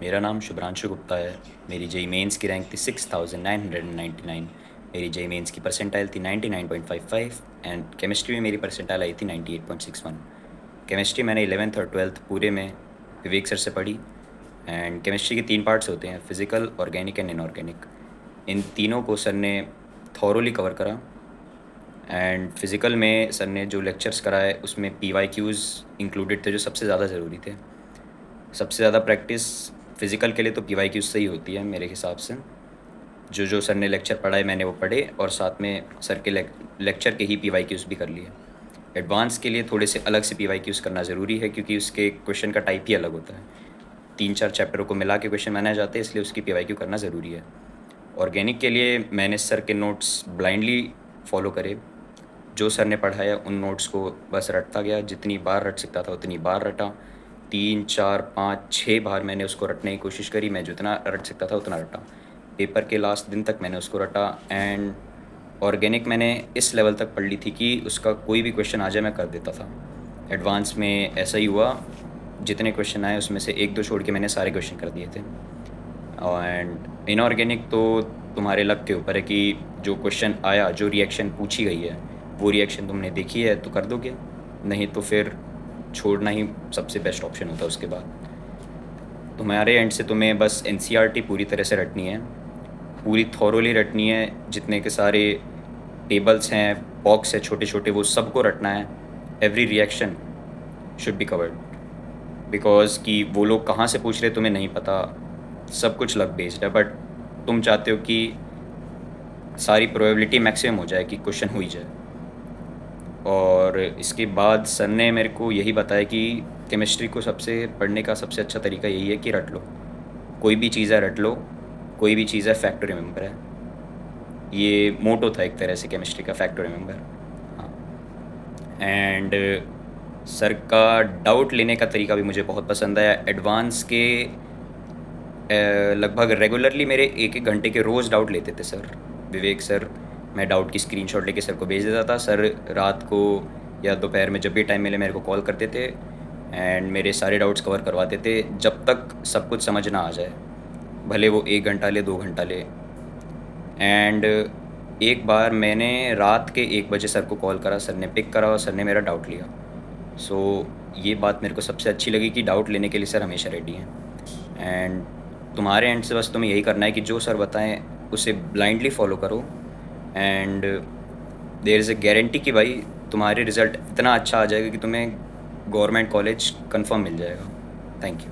मेरा नाम शुभ्रांशु गुप्ता है। मेरी जेई मेंस की रैंक थी 6999। मेरी जेई मेंस की परसेंटाइल थी 99.55 एंड केमिस्ट्री में मेरी परसेंटाइल आई थी 98.61। केमिस्ट्री मैंने 11th और 12th पूरे में विवेक सर से पढ़ी। एंड केमिस्ट्री के 3 पार्ट्स होते हैं, फिज़िकल, ऑर्गेनिक एंड इनऑर्गेनिक। इन तीनों को सर ने थॉरोली कवर करा। एंड फिज़िकल में सर ने जो लेक्चर्स कराए उसमें PYQs इंक्लूडेड थे जो सबसे ज़्यादा ज़रूरी थे। सबसे ज़्यादा प्रैक्टिस फ़िज़िकल के लिए तो PYQ से ही होती है मेरे हिसाब से। जो जो सर ने लेक्चर पढ़ाए मैंने वो पढ़े और साथ में सर के लेक्चर के ही PYQs भी कर लिए। एडवांस के लिए थोड़े से अलग से PYQs करना ज़रूरी है क्योंकि उसके क्वेश्चन का टाइप ही अलग होता है। 3-4 चैप्टरों को मिला के क्वेश्चन बनाए जाते हैं, इसलिए उसकी PYQ करना ज़रूरी है। ऑर्गेनिक के लिए मैंने सर के नोट्स ब्लाइंडली फॉलो करे। जो सर ने पढ़ाया उन नोट्स को बस रटता गया, जितनी बार रट सकता था उतनी बार रटा। 3, 4, 5, 6 बार मैंने उसको रटने की कोशिश करी। मैं जितना रट सकता था उतना रटा। पेपर के लास्ट दिन तक मैंने उसको रटा। एंड ऑर्गेनिक मैंने इस लेवल तक पढ़ ली थी कि उसका कोई भी क्वेश्चन आ जाए मैं कर देता था। एडवांस में ऐसा ही हुआ, जितने क्वेश्चन आए उसमें से 1-2 छोड़ के मैंने सारे क्वेश्चन कर दिए थे। एंड इनऑर्गेनिक तो तुम्हारे लक के ऊपर है कि जो क्वेश्चन आया, जो रिएक्शन पूछी गई है, वो रिएक्शन तुमने देखी है तो कर दोगे, नहीं तो फिर छोड़ना ही सबसे बेस्ट ऑप्शन होता है। उसके बाद तुम्हारे एंड से तुम्हें बस NCERT पूरी तरह से रटनी है, पूरी थॉरोली रटनी है। जितने के सारे टेबल्स हैं, बॉक्स है छोटे छोटे, वो सबको रटना है। Every reaction should be covered, because कि वो लोग कहाँ से पूछ रहे तुम्हें नहीं पता, सब कुछ लक बेस्ड है। बट तुम चाहते हो कि सारी प्रोबेबिलिटी मैक्सिमम हो जाए कि क्वेश्चन हो ही जाए। और इसके बाद सर ने मेरे को यही बताया कि केमिस्ट्री को सबसे पढ़ने का सबसे अच्छा तरीका यही है कि रट लो। कोई भी चीज़ है रट लो, कोई भी चीज़ है फैक्ट टू रिमेंबर है। ये मोटो था एक तरह से केमिस्ट्री का, फैक्ट टू रिमेंबर। हाँ। एंड सर का डाउट लेने का तरीका भी मुझे बहुत पसंद आया। एडवांस के लगभग रेगुलरली मेरे 1-1 घंटे के रोज़ डाउट लेते थे सर, विवेक सर। मैं डाउट की स्क्रीनशॉट लेके सर को भेज देता था। सर रात को या दोपहर में जब भी टाइम मिले मेरे को कॉल करते थे एंड मेरे सारे डाउट्स कवर करवाते थे जब तक सब कुछ समझ ना आ जाए, भले वो 1 घंटा ले 2 घंटा ले। एंड एक बार मैंने रात के 1 बजे सर को कॉल करा, सर ने पिक करा और सर ने मेरा डाउट लिया। सो ये बात मेरे को सबसे अच्छी लगी कि डाउट लेने के लिए सर हमेशा रेडी हैं। एंड तुम्हारे एंड से बस तुम्हें यही करना है कि जो सर बताएं उसे ब्लाइंडली फॉलो करो। And there is a guarantee कि भाई तुम्हारे रिज़ल्ट इतना अच्छा आ जाएगा कि तुम्हें गवर्नमेंट कॉलेज कंफर्म मिल जाएगा। Thank you.